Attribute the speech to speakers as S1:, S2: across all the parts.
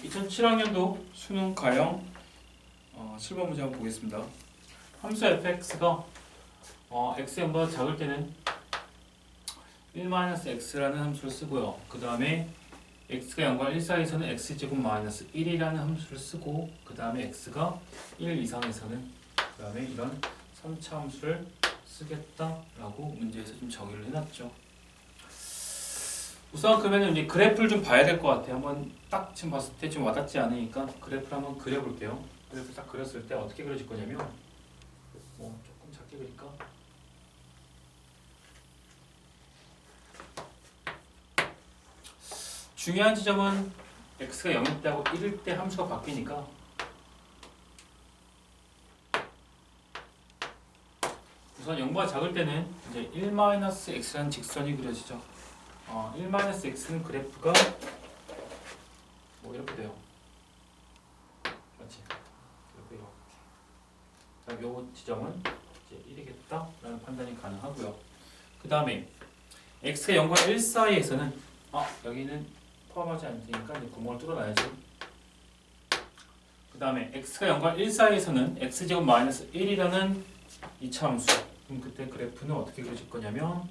S1: 2007학년도 수능 가형 7번 문제 한번 보겠습니다. 함수 fx가 x보다 작을 때는 1-x라는 함수를 쓰고요. 그 다음에 x가 0과 1 사이에서는 x제곱 마이너스 1이라는 함수를 쓰고, 그 다음에 x가 1 이상에서는 그 다음에 이런 3차 함수를 쓰겠다라고 문제에서 좀 정의를 해놨죠. 우선 그러면 이제 그래프를 좀 봐야 될 것 같아요. 한번 딱 지금 봤을 때 좀 와닿지 않으니까 그래프를 한번 그려볼게요. 그래프 딱 그렸을 때 어떻게 그려질 거냐면, 조금 작게 그릴까? 중요한 지점은 x가 0일 때하고 1일 때 함수가 바뀌니까 우선 0보다 작을 때는 이제 1-x라는 직선이 그려지죠. 1-x는 그래프가 이렇게 돼요. 맞지? 이렇게. 자, 요 지점은 이제 1이겠다라는 판단이 가능하고요. 그 다음에 x가 0과 1 사이에서는 여기는 포함하지 않으니까 이제 구멍을 뚫어놔야지. 그 다음에 x가 0과 1 사이에서는 x제곱 마이너스 1이라는 2차 함수. 그럼 그때 그래프는 어떻게 그려질 거냐면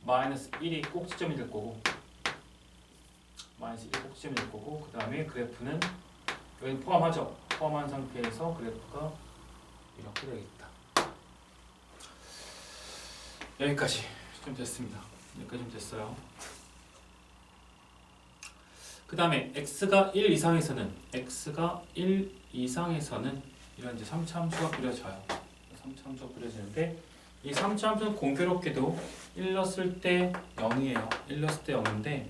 S1: 마이너스 1이 꼭지점이 될 거고, 마이너스 1이 꼭지점이 될 거고, 그 다음에 그래프는 여기 포함하죠. 포함한 상태에서 그래프가 이렇게 되겠다. 여기까지 좀 됐습니다. 여기까지 좀 됐어요. 그 다음에 x가 1 이상에서는 이런 이제 3차 함수가 그려져요. 3차 함수가 그려지는데, 이 3차 함수는 공교롭게도 1 넣었을 때 0이에요. 1 넣었을 때 0인데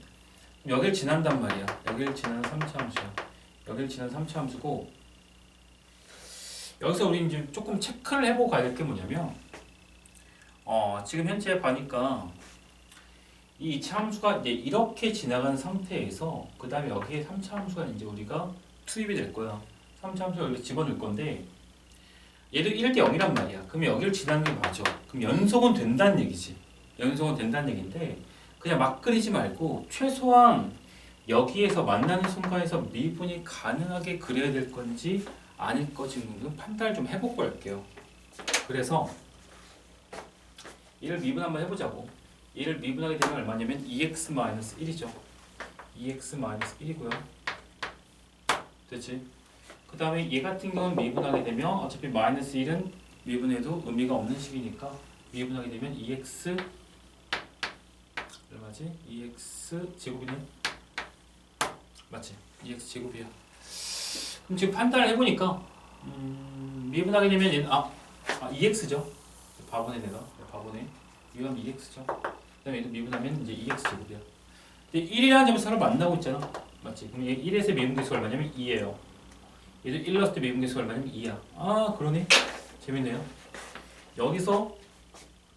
S1: 여길 지난단 말이야. 여길 지나는 3차 함수야. 여길 지나는 3차 함수고, 여기서 우리 이제 조금 체크를 해보고 가야 될 게 뭐냐면, 지금 현재 보니까 이 2차 함수가 이제 이렇게 지나간 상태에서 그 다음에 여기에 3차 함수가 이제 우리가 투입이 될 거야. 3차 함수를 여기 집어넣을 건데, 얘도 1일 때 0이란 말이야. 그럼 여기를 지나는 게 맞아. 그럼 연속은 된다는 얘기지. 연속은 된다는 얘기인데, 그냥 막 그리지 말고 최소한 여기에서 만나는 순간에서 미분이 가능하게 그려야 될 건지 아닐 건지는 판단을 좀 해보고 할게요. 그래서 얘를 미분 한번 해보자고. 얘를 미분하게 되면 얼마냐면 2x-1이죠. 2x-1이고요. 됐지? 그 다음에 얘 같은 경우는 미분하게 되면 어차피 마이너스 1은 미분해도 의미가 없는 식이니까 미분하게 되면 2x 얼마지? 2x 제곱이네. 맞지? 2x 제곱이야. 그럼 지금 판단을 해보니까 미분하게 되면 얘는 2x죠. 바보네 내가. 바보네. 미분하면 2x죠. 그 다음에 얘도 미분하면 이제 2x 제곱이야. 근데 1이라는 점이 서로 만나고 있잖아. 맞지? 그럼 얘 1에서 미분계수가 얼마냐면 2예요. 얘도 1 넣었을 때 미분계수가 얼마냐면 2야. 그러네. 재밌네요. 여기서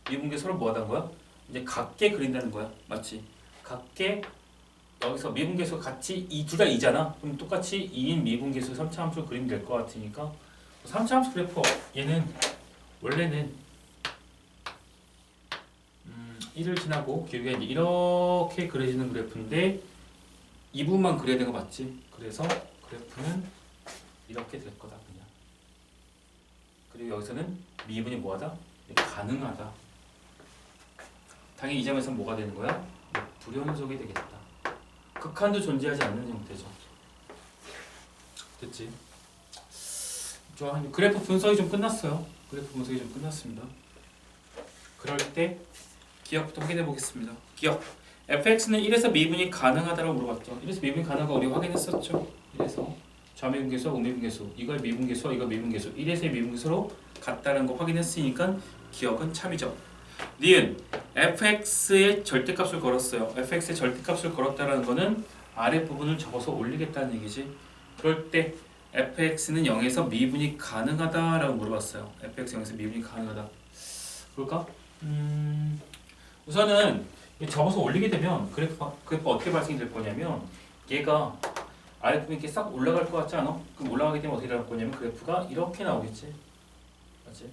S1: 미분계수를 뭐 하는 거야? 이제 같게 그린다는 거야. 맞지? 같게 여기서 미분계수가 같이 둘 다 2잖아. 그럼 똑같이 2인 미분계수 3차 함수를 그리면 될 것 같으니까 3차 함수 그래프 얘는 원래는 1을 지나고 길게 이렇게 그려지는 그래프인데 이 부분만 그려야 되는 거 맞지? 그래서 그래프는 이렇게 될 거다 그냥. 그리고 여기서는 미분이 뭐하다? 가능하다. 당연히 이 점에서 뭐가 되는 거야? 불연속이 되겠다. 극한도 존재하지 않는 형태죠. 됐지? 좋아. 그래프 분석이 좀 끝났어요. 그래프 분석이 좀 끝났습니다. 그럴 때 기억부터 확인해 보겠습니다. 기억. fx는 1에서 미분이 가능하다고 물어봤죠. 1에서 미분이 가능하다고 우리 확인했었죠. 1에서 좌미분계수와 우미분계수, 이걸 미분계수와 이걸 미분계수, 1에서의 미분계수로 같다는 거 확인했으니까 기억은 참이죠. 니은 fx의 절대값을 걸었어요. fx의 절대값을 걸었다는 거는 아랫부분을 접어서 올리겠다는 얘기지. 그럴 때 fx는 0에서 미분이 가능하다라고 물어봤어요. fx 0에서 미분이 가능하다. 그럴까? 우선은 접어서 올리게 되면 그래프가 어떻게 발생이 될 거냐면, 얘가 아랫부분이 이렇게 싹 올라갈 것 같지 않아? 그럼 올라가게 되면 어떻게 될 거냐면 그래프가 이렇게 나오겠지. 맞지?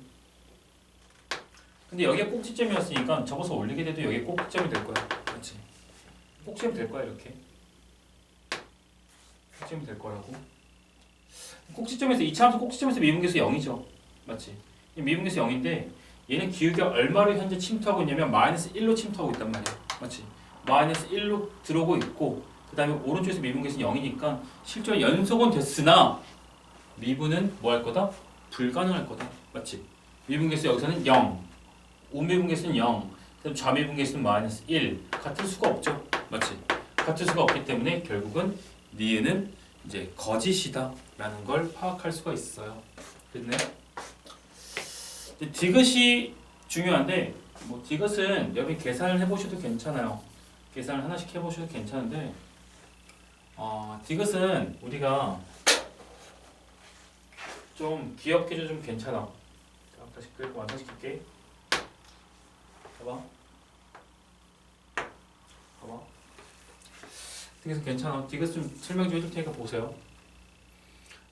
S1: 근데 여기가 꼭지점이었으니까 접어서 올리게 돼도 여기 꼭지점이 될 거야. 그렇지? 꼭지점이 될 거야 이렇게. 꼭지점이 될 거라고. 꼭지점에서 이차함수 꼭지점에서 미분계수 0이죠. 맞지? 이 미분계수 0인데 얘는 기울기가 얼마로 현재 침투하고 있냐면 마이너스 1로 침투하고 있단 말이야. 맞지? 마이너스 1로 들어오고 있고 그 다음에 오른쪽에서 미분계수는 0이니까 실제로 연속은 됐으나 미분은 뭐 할 거다? 불가능할 거다. 맞지? 미분계수 여기서는 0, 우미분계수는 0, 그다음 좌미분계수는 마이너스 1. 같을 수가 없죠. 맞지? 같을 수가 없기 때문에 결국은 니은은 이제 거짓이다 라는 걸 파악할 수가 있어요. 됐네? 디귿이 중요한데 뭐 디귿은 여러분이 계산을 해보셔도 괜찮아요. 계산을 하나씩 해보셔도 괜찮은데 디귿은 우리가 좀 귀엽게 좀 괜찮아. 다시 끌고 완성시킬게. 봐봐. 디귿은 괜찮아. 디귿 좀 설명 좀 해줄 테니까 보세요.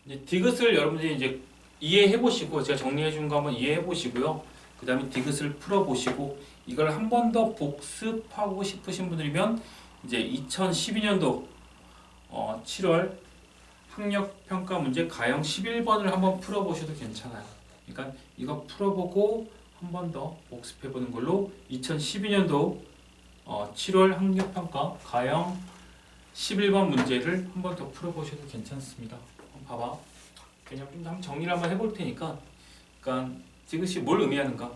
S1: 이제 디귿을 여러분들이 이제 이해해 보시고 제가 정리해 준 거 한번 이해해 보시고요. 그 다음에 디귿을 풀어 보시고 이걸 한 번 더 복습하고 싶으신 분들이면 이제 2012년도 7월 학력 평가 문제 가형 11번을 한번 풀어 보셔도 괜찮아요. 그러니까 이거 풀어보고 한 번 더 복습해 보는 걸로 2012년도 7월 학력 평가 가형 11번 문제를 한 번 더 풀어보셔도 괜찮습니다. 한번 봐봐. 그냥 좀 한번 정리를 한번 해볼 테니까. 그러니까 디귿이 뭘 의미하는가?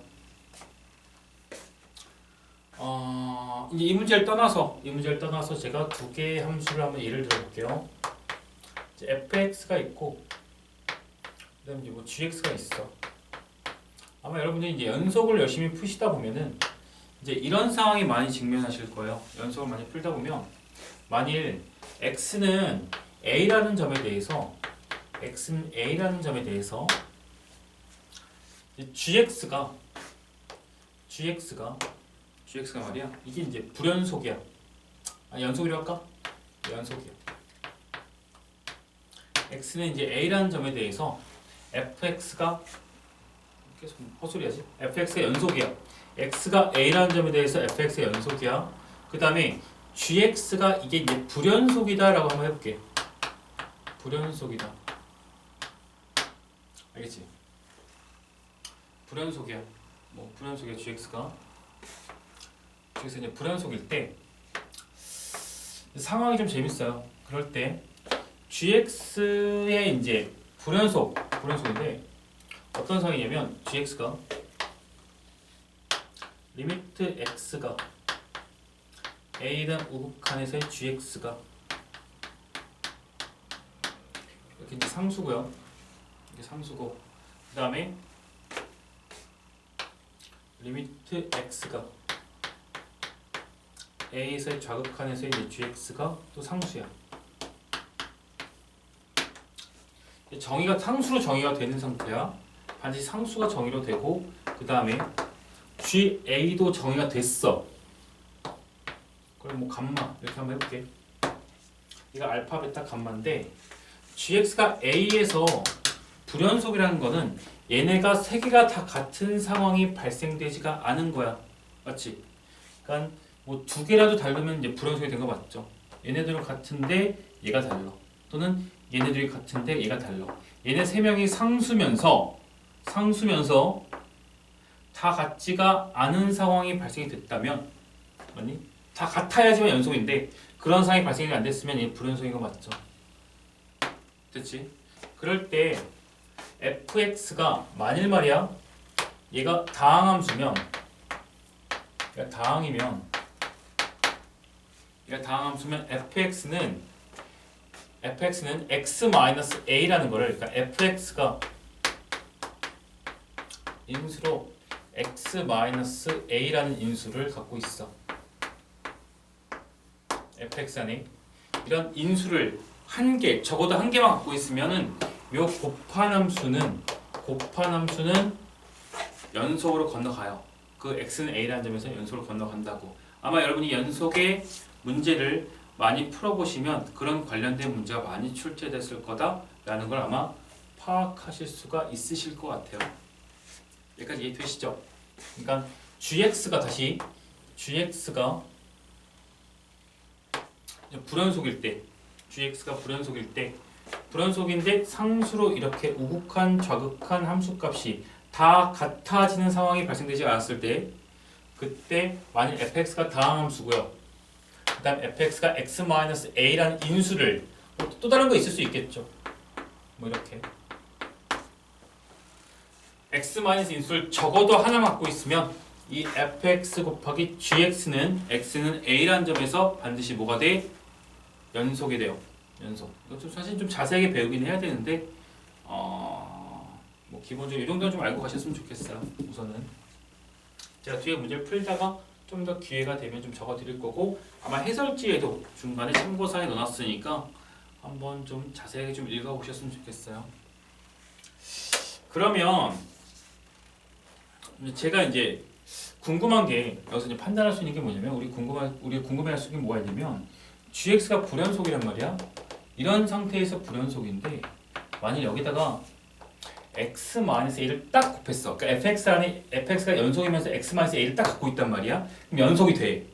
S1: 이제 이 문제를 떠나서 제가 두 개의 함수를 한번 예를 들어볼게요. 이제 fx가 있고, 그다음에 이제 뭐 gx가 있어. 아마 여러분들이 이제 연속을 열심히 푸시다 보면은 이제 이런 상황이 많이 직면하실 거예요. 연속을 많이 풀다 보면 만일 x는 a라는 점에 대해서 gx가 말이야. 이게 이제 불연속이야. 연속이라고 할까? 연속이야. x는 이제 a라는 점에 대해서 fx가 계속 헛소리하지? fx가 연속이야. x가 a라는 점에 대해서 fx가 연속이야. 그 다음에 gx가 이게 이제 불연속이다라고 한번 해볼게. 불연속이다. 알겠지? 불연속이야. 뭐 불연속이야 gx가. gx가 이제 불연속일 때 상황이 좀 재밌어요. 그럴 때 gx의 이제 불연속인데 어떤 상황이냐면 gx가 리미트 x가 a라는 우극한에서의 gx가 이렇게 이제 상수고요. 이게 상수고 그 다음에 리미트 x가 a에서의 좌극한에서의 gx가 또 상수야. 정의가 상수로 정의가 되는 상태야. 반드시 상수가 정의로 되고 그 다음에 GA도 정의가 됐어. 그럼 뭐 감마 이렇게 한번 해볼게. 이거 알파, 베타, 감마인데 GX가 A에서 불연속이라는 거는 얘네가 세 개가 다 같은 상황이 발생되지가 않은 거야. 맞지? 그러니까 뭐 두 개라도 다르면 이제 불연속이 된 거 맞죠? 얘네들은 같은데 얘가 달라. 또는 얘네들이 같은데 얘가 달라. 얘네 세 명이 상수면서 다 같지가 않은 상황이 발생이 됐다면, 아니 다 같아야지만 연속인데 그런 상황이 발생이 안 됐으면 얘 불연속인 거 맞죠? 됐지? 그럴 때 fx가 만일 말이야 얘가 다항함수면 fx는 x-a라는 거를 그러니까 fx가 인수로 x-a라는 인수를 갖고 있어. fx 안에 이런 인수를 한 개, 적어도 한 개만 갖고 있으면은 요 곱한함수는 연속으로 건너가요. 그 x는 a라는 점에서 연속으로 건너간다고. 아마 여러분이 연속의 문제를 많이 풀어보시면 그런 관련된 문제가 많이 출제됐을 거다라는 걸 아마 파악하실 수가 있으실 것 같아요. 여기까지 이해되시죠? 그러니까 gx가 불연속일 때 gx가 불연속일 때 불연속인데 상수로 이렇게 우극한 좌극한 함수값이 다 같아지는 상황이 발생되지 않았을 때 그때 만일 fx가 다항 함수고요. 그 다음 fx가 x-a라는 인수를 또 다른 거 있을 수 있겠죠. 뭐 이렇게 x-인수를 적어도 하나 갖고 있으면 이 fx 곱하기 gx는 x는 a라는 점에서 반드시 뭐가 돼? 연속이 돼요. 연속. 이거 좀 사실 좀 자세하게 배우긴 해야 되는데 뭐 기본적으로 이 정도는 좀 알고 가셨으면 좋겠어요. 우선은 제가 뒤에 문제를 풀다가 좀 더 기회가 되면 좀 적어드릴 거고 아마 해설지에도 중간에 참고사에 넣어놨으니까 한번 좀 자세하게 좀 읽어보셨으면 좋겠어요. 그러면 제가 이제 궁금한 게 여기서 이제 판단할 수 있는 게 뭐냐면 우리가 궁금해할 수 있는 게 뭐가 있냐면 gx가 불연속이란 말이야. 이런 상태에서 불연속인데 만약 여기다가 x-a를 딱 곱했어. 그러니까 fx가 연속이면서 x-a를 딱 갖고 있단 말이야. 그럼 연속이 돼.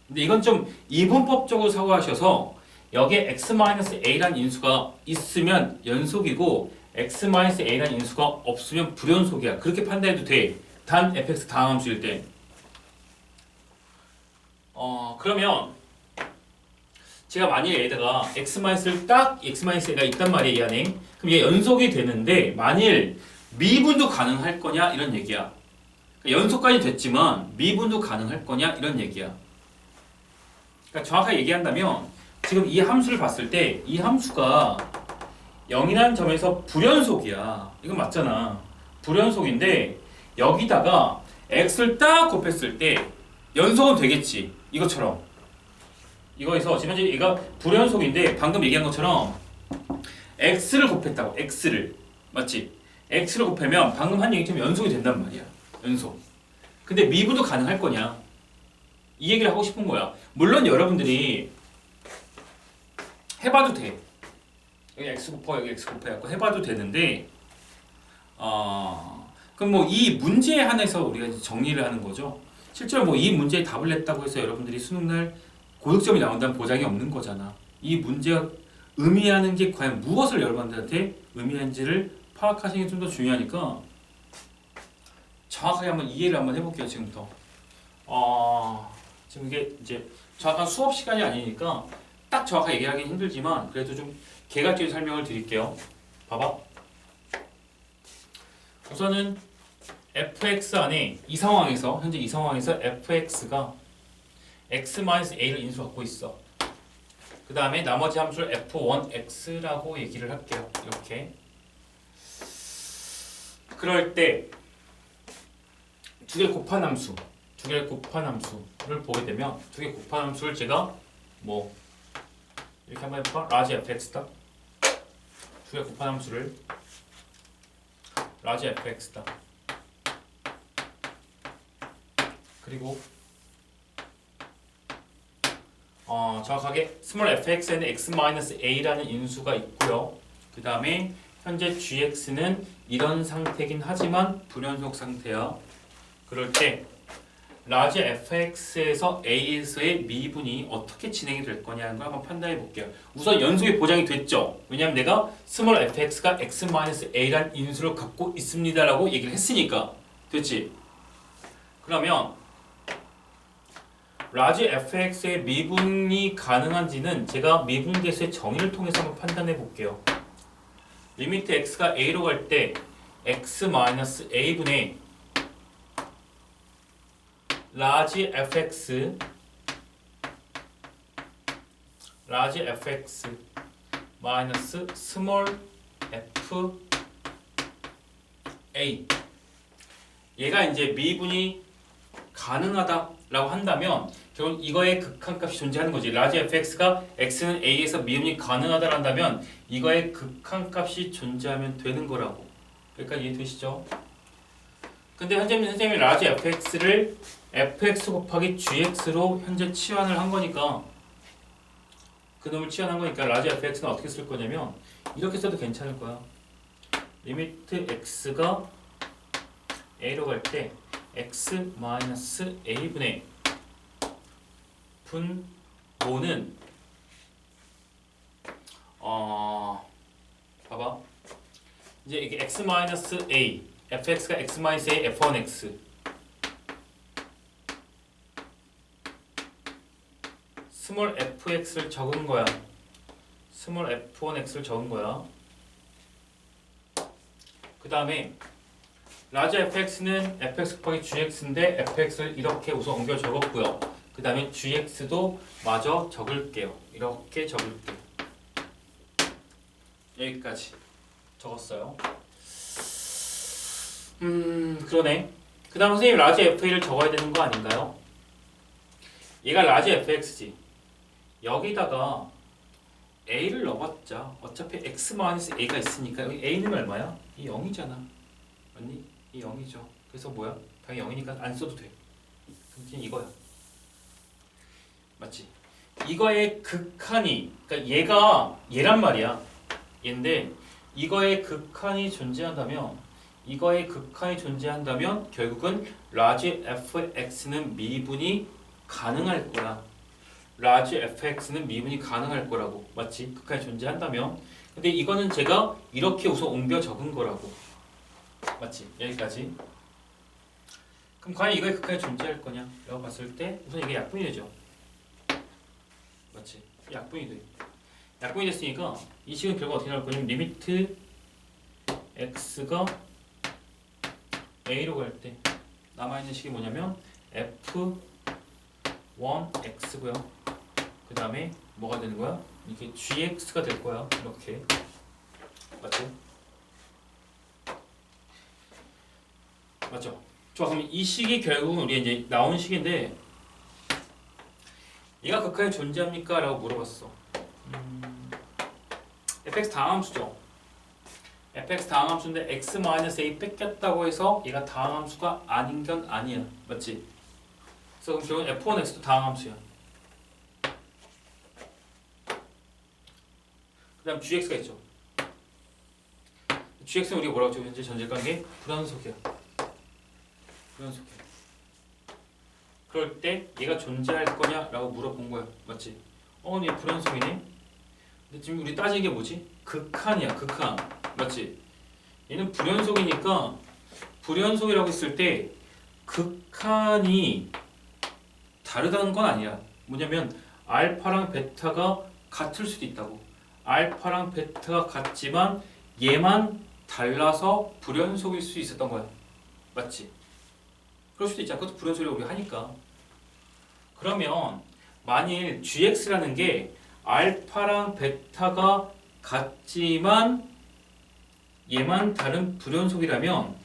S1: 근데 이건 좀 이분법적으로 사고하셔서 여기에 x-a라는 인수가 있으면 연속이고 x-a라는 인수가 없으면 불연속이야. 그렇게 판단해도 돼. 단 fx 다항함수일 때. 그러면 제가 만약에 여기다가 x-를 딱 x-a가 있단 말이야, 이 안에. 그럼 얘 연속이 되는데 만일 미분도 가능할 거냐 이런 얘기야. 그러니까 연속까지 됐지만 미분도 가능할 거냐 이런 얘기야. 그러니까 정확하게 얘기한다면 지금 이 함수를 봤을 때 이 함수가 0이라는 점에서 불연속이야. 이건 맞잖아. 불연속인데 여기다가 x를 딱 곱했을 때 연속은 되겠지. 이것처럼. 이거에서 지금 현재 얘가 불연속인데 방금 얘기한 것처럼 x를 곱했다고. x를. 맞지? x를 곱하면 방금 한 얘기처럼 연속이 된단 말이야. 연속. 근데 미분도 가능할 거냐? 이 얘기를 하고 싶은 거야. 물론 여러분들이 해봐도 돼. 여기 x 곱하고 여기 x 곱해갖고 해봐도 되는데 그럼 뭐 이 문제에 한해서 우리가 이제 정리를 하는 거죠. 실제로 뭐 이 문제에 답을 냈다고 해서 여러분들이 수능날 고득점이 나온다는 보장이 없는 거잖아. 이 문제가 의미하는 게 과연 무엇을 여러분들한테 의미하는지를 파악하시는 게 좀 더 중요하니까 정확하게 한번 이해를 한번 해볼게요. 지금부터. 지금 이게 이제 정확한 수업 시간이 아니니까 딱 정확하게 얘기하기는 힘들지만 그래도 좀 개괄적인 설명을 드릴게요. 봐봐. 우선은 fx 안에 이 상황에서 현재 이 상황에서 fx가 x-a를 인수 갖고 있어. 그 다음에 나머지 함수를 f1x라고 얘기를 할게요. 이렇게. 그럴 때 두 개 곱한 함수를 보게 되면 두 개 곱한 함수를 제가 뭐 이렇게 한번 해볼까? 라지 fx다. 두 개 곱한 함수를 라지 fx다. 그리고 정확하게 스몰 fx에는 x-a라는 인수가 있고요. 그 다음에 현재 gx는 이런 상태긴 하지만 불연속 상태야. 그럴 때 라지 fx에서 a에서의 미분이 어떻게 진행이 될 거냐는 걸 한번 판단해 볼게요. 우선 연속이 보장이 됐죠. 왜냐하면 내가 스몰 fx가 x-a라는 인수를 갖고 있습니다라고 얘기를 했으니까. 됐지? 그러면 라지 fx의 미분이 가능한지는 제가 미분계수의 정의를 통해서 한번 판단해 볼게요. 리미트 x가 a로 갈 때 x-a분의 라지 fx 마이너스 스몰 f a 얘가 이제 미분이 가능하다라고 한다면 결국 이거의 극한값이 존재하는 거지. 라지 fx가 x는 a에서 미분이 가능하다고 한다면 이거의 극한값이 존재하면 되는 거라고. 여기까지 이해되시죠? 근데 현재 선생님이 라지 fx를 fx 곱하기 gx로 현재 치환을 한 거니까 그놈을 치환한 거니까 라지 fx는 어떻게 쓸 거냐면 이렇게 써도 괜찮을 거야. 리미트 x가 a로 갈 때 x-a분의 분모는 봐봐. 이제 이게 x-a, fx가 x-a f1x. 스몰 fx를 적은 거야. 스몰 f1x를 적은 거야. 그 다음에 라지 fx는 fx 곱하기 gx인데 fx를 이렇게 우선 옮겨 적었고요. 그 다음에 gx도 마저 적을게요. 이렇게 적을게요. 여기까지 적었어요. 그러네. 그 다음 선생님 라지 fa를 적어야 되는 거 아닌가요? 얘가 라지 fx지. 여기다가 a를 넣어봤자 어차피 x-a가 있으니까 여기 a는 얼마야? 이 0이잖아. 맞니? 이 0이죠. 그래서 뭐야? 당연히 0이니까 안 써도 돼. 그럼 이거야. 맞지? 이거의 극한이, 그러니까 얘가 얘란 말이야. 얘인데 이거의 극한이 존재한다면 결국은 라지 fx는 미분이 가능할 거야. 라지 fx는 미분이 가능할 거라고. 맞지? 극한이 존재한다면. 근데 이거는 제가 이렇게 우선 옮겨 적은 거라고. 맞지? 여기까지. 그럼 과연 이거의 극한이 존재할 거냐? 라고 봤을 때 우선 이게 약분이 되죠. 맞지? 약분이 돼. 약분이 됐으니까 이 식은 결과 어떻게 나올 거냐면 리미트 x가 a로 갈 때 남아있는 식이 뭐냐면 f1x고요. 그 다음에 뭐가 되는 거야? 이게 gx가 될 거야. 이렇게. 맞지? 맞죠? 좋아. 그럼 이 식이 결국은 우리 이제 나온 식인데 얘가 극한에 존재합니까? 라고 물어봤어. fx 다항함수죠. fx 다항함수인데 x-a 뺏겼다고 해서 얘가 다항함수가 아닌 건 아니야. 맞지? 그래서 그럼 결국은 f1x도 다항함수야. 그 다음 gx가 있죠. gx는 우리가 뭐라고 했죠? 현재 전제관계 불연속이야. 불연속이야. 그럴 때 얘가 존재할 거냐? 라고 물어본 거야. 맞지? 얘 불연속이네? 근데 지금 우리 따지는 게 뭐지? 극한이야. 극한. 맞지? 얘는 불연속이니까 불연속이라고 했을 때 극한이 다르다는 건 아니야. 뭐냐면 알파랑 베타가 같을 수도 있다고. 알파랑 베타가 같지만 얘만 달라서 불연속일 수 있었던 거야. 맞지? 그럴 수도 있잖아. 그것도 불연속이라고 우리가 하니까. 그러면 만일 gx라는 게 알파랑 베타가 같지만 얘만 다른 불연속이라면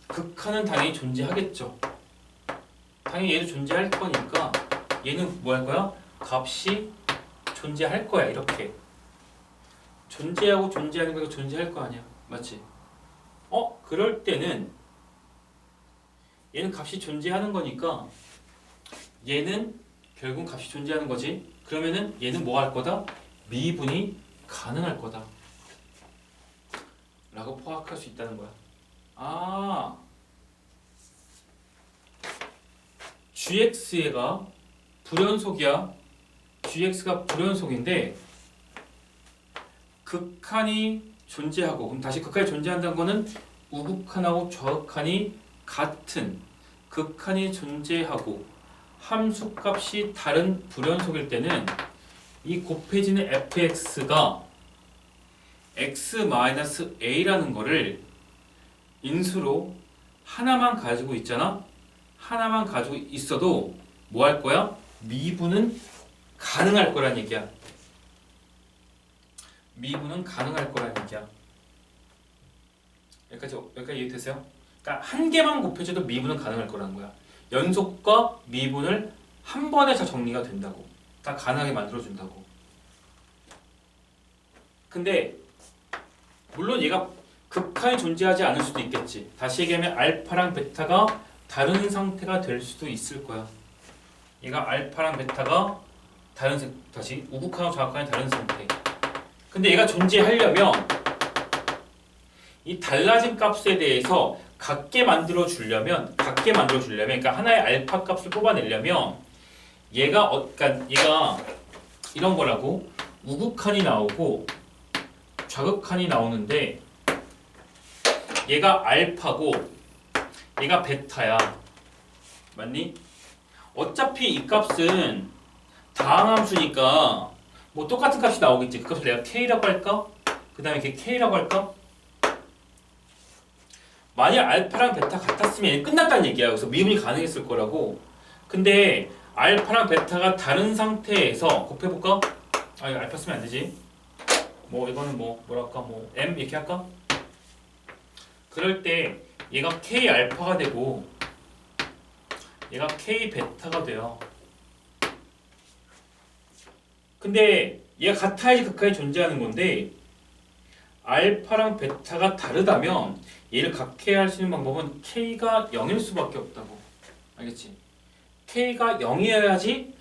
S1: 극한은 당연히 존재하겠죠. 당연히 얘도 존재할 거니까 얘는 뭐 할 거야? 값이 존재할 거야. 이렇게. 존재하고 존재하는 거가 존재할 거 아니야. 맞지? 그럴 때는 얘는 값이 존재하는 거니까 얘는 결국 값이 존재하는 거지. 그러면은 얘는 뭐 할 거다? 미분이 가능할 거다. 라고 포함할 수 있다는 거야. gx가 불연속이야. gx가 불연속인데 극한이 존재하고, 그럼 다시 극한이 존재한다는 거는 우극한하고 좌극한이 같은 극한이 존재하고 함수값이 다른 불연속일 때는 이 곱해지는 fx가 x-a라는 거를 인수로 하나만 가지고 있잖아. 하나만 가지고 있어도 뭐 할 거야? 미분은 가능할 거란 얘기야. 미분은 가능할 거란 얘기야. 여기까지 이해됐어요? 그러니까 한 개만 곱해줘도 미분은 가능할 거라는 거야. 연속과 미분을 한 번에 다 정리가 된다고. 다 가능하게 만들어준다고. 근데 물론 얘가 극한이 존재하지 않을 수도 있겠지. 다시 얘기하면 알파랑 베타가 다른 상태가 될 수도 있을 거야. 얘가 알파랑 베타가 다시 우극한하고 좌극한이 다른 상태. 근데 얘가 존재하려면 이 달라진 값에 대해서 같게 만들어 주려면 그러니까 하나의 알파 값을 뽑아내려면 그러니까 얘가 이런 거라고. 우극한이 나오고 좌극한이 나오는데 얘가 알파고 얘가 베타야. 맞니? 어차피 이 값은 다항함수니까 뭐 똑같은 값이 나오겠지. 그 값을 내가 K라고 할까? 그 다음에 걔 K라고 할까? 만약 알파랑 베타 같았으면 끝났다는 얘기야. 그래서 미분이 가능했을 거라고. 근데 알파랑 베타가 다른 상태에서 곱해볼까? 아 이거 알파 쓰면 안 되지. 뭐 이거는 뭐랄까 뭐 M 이렇게 할까? 그럴 때 얘가 K 알파가 되고 얘가 K 베타가 돼요. 근데 얘가 같아야지 극한이 존재하는 건데 알파랑 베타가 다르다면 얘를 각해할 수 있는 방법은 K가 0일 수밖에 없다고. 알겠지? K가 0이어야지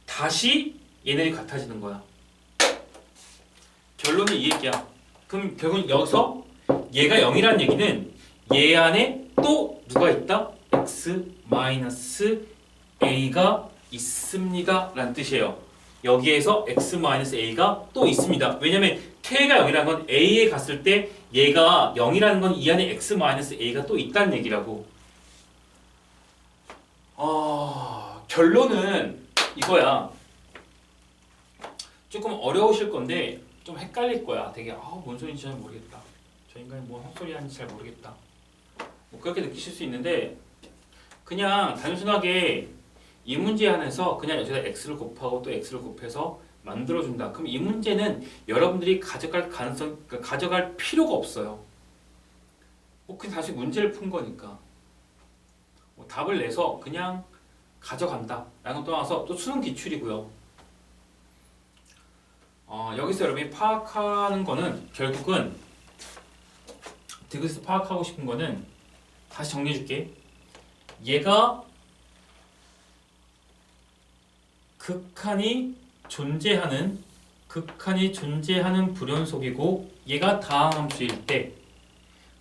S1: 다시 얘네들이 같아지는 거야. 결론은 이 얘기야. 그럼 결국 여기서 얘가 0이라는 얘기는 얘 안에 또 누가 있다? x-a가 있습니다 라는 뜻이에요. 여기에서 x-a가 또 있습니다. 왜냐면 k가 0이라는 건 a에 갔을 때 얘가 0이라는 건 이 안에 x-a가 또 있다는 얘기라고. 결론은 이거야. 조금 어려우실 건데 좀 헷갈릴 거야. 되게 뭔 소리인지 잘 모르겠다. 저 인간이 뭔 헛소리 하는지 잘 모르겠다. 뭐 그렇게 느끼실 수 있는데 그냥 단순하게 이 문제 안에서 그냥 여기다 x를 곱하고 또 x를 곱해서 만들어준다. 그럼 이 문제는 여러분들이 가져갈 필요가 없어요. 뭐 그냥 다시 문제를 푼 거니까. 뭐 답을 내서 그냥 가져간다. 라는 것 떠나서 또 수능 기출이고요. 여기서 여러분이 파악하는 거는 결국은 디귿에서 파악하고 싶은 거는 다시 정리해 줄게. 얘가 극한이 존재하는 불연속이고 얘가 다항함수일 때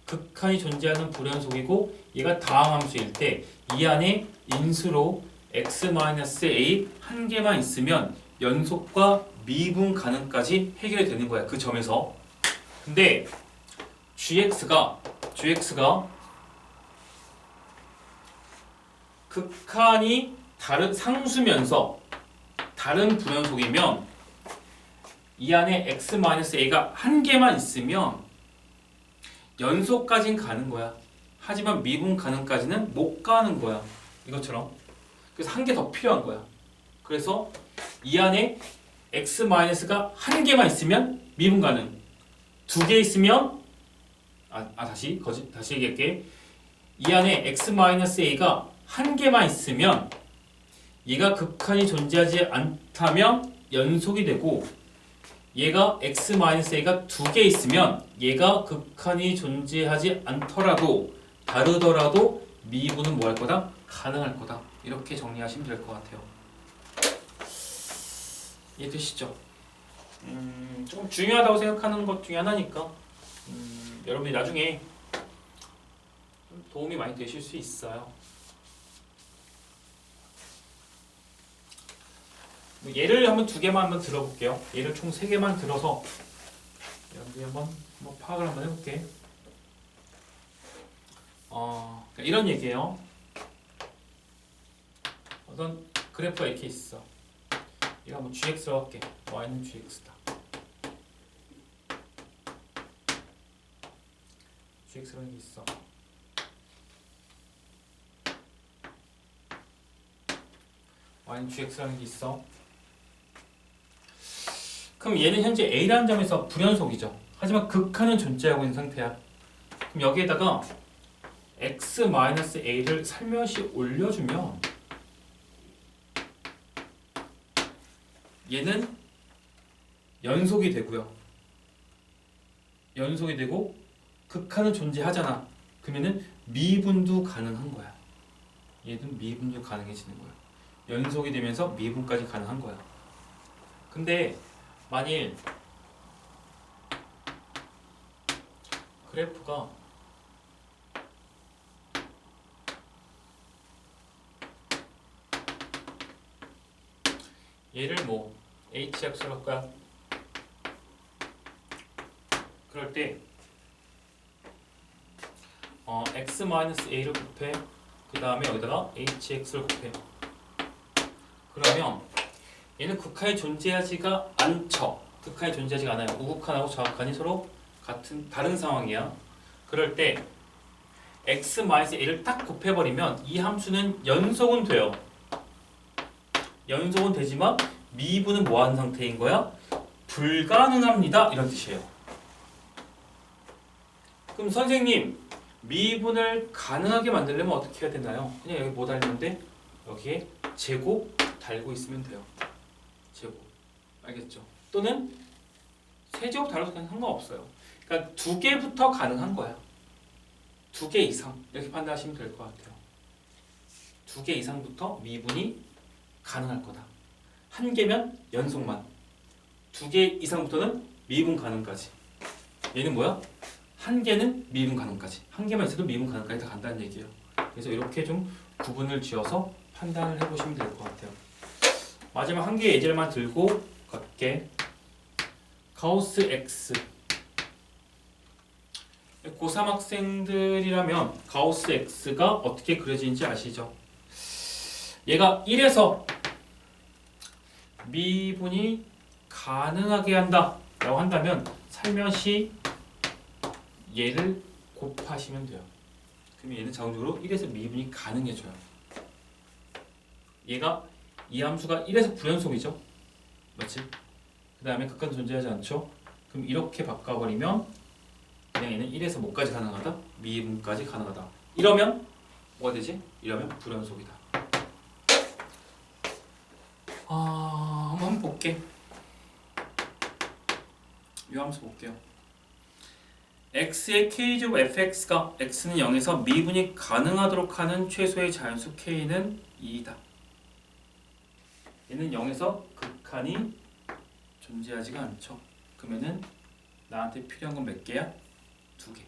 S1: 극한이 존재하는 불연속이고 얘가 다항함수일 때 이 안에 인수로 x-a 한 개만 있으면 연속과 미분 가능까지 해결이 되는 거야. 그 점에서. 근데 gx가 극한이 다른 상수면서 다른 불연속이면 이 안에 x-a가 한 개만 있으면 연속까지는 가는 거야. 하지만 미분 가능까지는 못 가는 거야. 이것처럼. 그래서 한 개 더 필요한 거야. 그래서 이 안에 x-가 한 개만 있으면 미분 가능. 두 개 있으면 다시 얘기할게. 이 안에 x-a가 한 개만 있으면 얘가 극한이 존재하지 않다면 연속이 되고 얘가 x-a가 두 개 있으면 얘가 극한이 존재하지 않더라도 다르더라도 미분은 뭐 할 거다? 가능할 거다. 이렇게 정리하시면 될 것 같아요. 이해되시죠? 조금 중요하다고 생각하는 것 중에 하나니까 여러분이 나중에 도움이 많이 되실 수 있어요. 예를 한번 두 개만 한번 들어볼게요. 예를 총 세 개만 들어서 여러분들이 한번 파악을 한번 해볼게. 이런 얘기예요. 어떤 그래프가 이렇게 있어. 이거 한번 gx라고 할게. y는 gx다. gx라는 게 있어. y는 gx라는 게 있어. 그럼 얘는 현재 a라는 점에서 불연속이죠. 하지만 극한은 존재하고 있는 상태야. 그럼 여기에다가 x-a를 살며시 올려주면 얘는 연속이 되고요. 연속이 되고 극한은 존재하잖아. 그러면은 미분도 가능한 거야. 얘는 미분도 가능해지는 거야. 연속이 되면서 미분까지 가능한 거야. 근데 만일 그래프가 얘를 h약수로 할까? 그럴 때 x-a를 곱해. 그 다음에 여기다가 hx를 곱해. 그러면 얘는 극한이 존재하지가 않죠. 극한이 존재하지가 않아요. 우극한하고 좌극한이 서로 다른 상황이야. 그럴 때 x-a를 딱 곱해버리면 이 함수는 연속은 돼요. 연속은 되지만 미분은 뭐하는 상태인 거야? 불가능합니다. 이런 뜻이에요. 그럼 선생님, 미분을 가능하게 만들려면 어떻게 해야 되나요? 그냥 여기 뭐 달리는데 여기에 제곱 달고 있으면 돼요. 제곱. 알겠죠? 또는 세제곱 달아도 그냥 상관없어요. 그러니까 2개부터 가능한 거야. 2개 이상 이렇게 판단하시면 될 것 같아요. 2개 이상부터 미분이 가능할 거다. 1개면 연속만. 2개 이상부터는 미분 가능까지. 얘는 뭐야? 1개는 미분 가능까지. 1개만 있어도 미분 가능까지 다 간다는 얘기예요. 그래서 이렇게 좀 구분을 지어서 판단을 해보시면 될 것 같아요. 마지막 1개의 예제를만 들고 갈게. 가우스 X. 고3 학생들이라면 가우스 X가 어떻게 그려지는지 아시죠? 얘가 1에서 미분이 가능하게 한다 라고 한다면 살며시 얘를 곱하시면 돼요. 그럼 얘는 자동적으로 1에서 미분이 가능해져요. 얘가 이 함수가 1에서 불연속이죠. 맞지? 그 다음에 극한 존재하지 않죠. 그럼 이렇게 바꿔버리면 그냥 얘는 1에서 뭐까지 가능하다? 미분까지 가능하다. 이러면 뭐가 되지? 이러면 불연속이다. 한번 볼게. 이 함수 볼게요. x의 k제곱 fx가 x는 0에서 미분이 가능하도록 하는 최소의 자연수 k는 2이다. 얘는 0에서 극한이 존재하지가 않죠. 그러면은 나한테 필요한 건 몇 개야? 2개.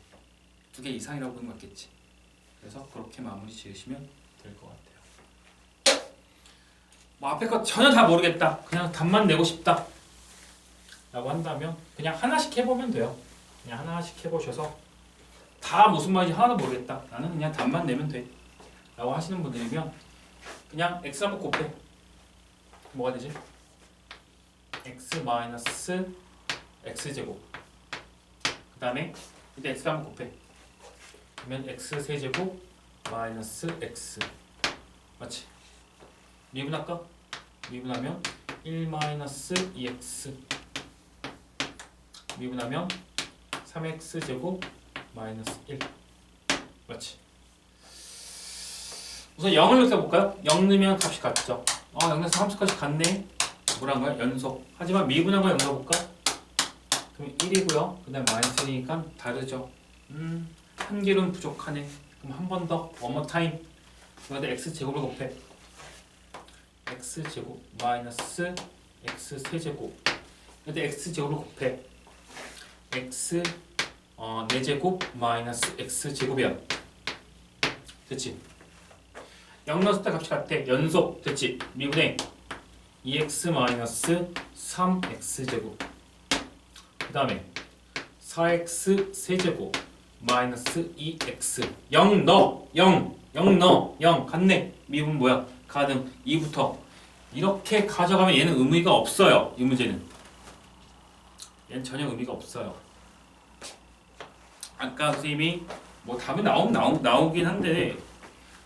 S1: 2개 이상이라고 보는 거 맞겠지. 그래서 그렇게 마무리 지으시면 될 것 같아요. 뭐 앞에 거 전혀 다 모르겠다. 그냥 답만 내고 싶다. 라고 한다면 그냥 하나씩 해보면 돼요. 그냥 하나씩 해보셔서 다 무슨 말인지 하나도 모르겠다. 나는 그냥 답만 내면 돼. 라고 하시는 분들이면 그냥 x 한번 곱해. 뭐가 되지? x 마이너스 x제곱. 그 다음에 이때 x 한번 곱해. 그러면 x 세제곱 마이너스 x. 맞지? 미분할까? 미분하면 1 마이너스 2x. 미분하면 3x제곱 마이너스 1. 맞지? 우선 0을 넣어볼까요? 0 넣으면 값이 같죠? 0에서 30까지 같네. 뭐란 거야? 연속. 하지만 미분한 거 0 넣어볼까? 그럼 1이고요. 그 다음 마이너스 1이니까 다르죠. 한 개로는 부족하네. 그럼 한 번 더. one more time. 여기다 x제곱을 곱해. x제곱 마이너스 x 세제곱. 여기다 x제곱을 곱해. x 4제곱 마이너스 x제곱이야. 됐지? 0 넣었을 때 값이 같아. 연속. 됐지? 미분해 2x 마이너스 3x제곱. 그 다음에 4x 세제곱 마이너스 2x. 0 넣어. 0 넣어. 0 같네. 미분 뭐야? 가능. 2부터 이렇게 가져가면 얘는 의미가 없어요. 이 문제는 얘는 전혀 의미가 없어요. 아까 선생님이 뭐 답이 나오긴 한데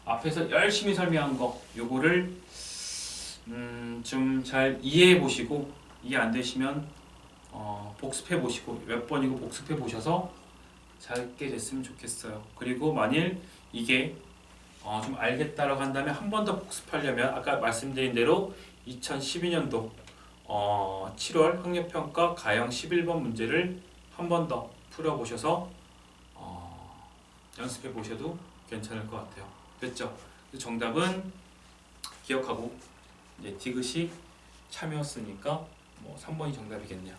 S1: 앞에서 열심히 설명한 거 요거를 좀 잘 이해해 보시고 이해 안 되시면 복습해 보시고 몇 번이고 복습해 보셔서 잘게 됐으면 좋겠어요. 그리고 만일 이게 좀 알겠다라고 한다면 한 번 더 복습하려면 아까 말씀드린 대로 2012년도 7월 학력평가 가형 11번 문제를 한 번 더 풀어보셔서 연습해 보셔도 괜찮을 것 같아요. 됐죠? 정답은 기억하고 이제 디귿이 참이었으니까 뭐 3번이 정답이겠네요.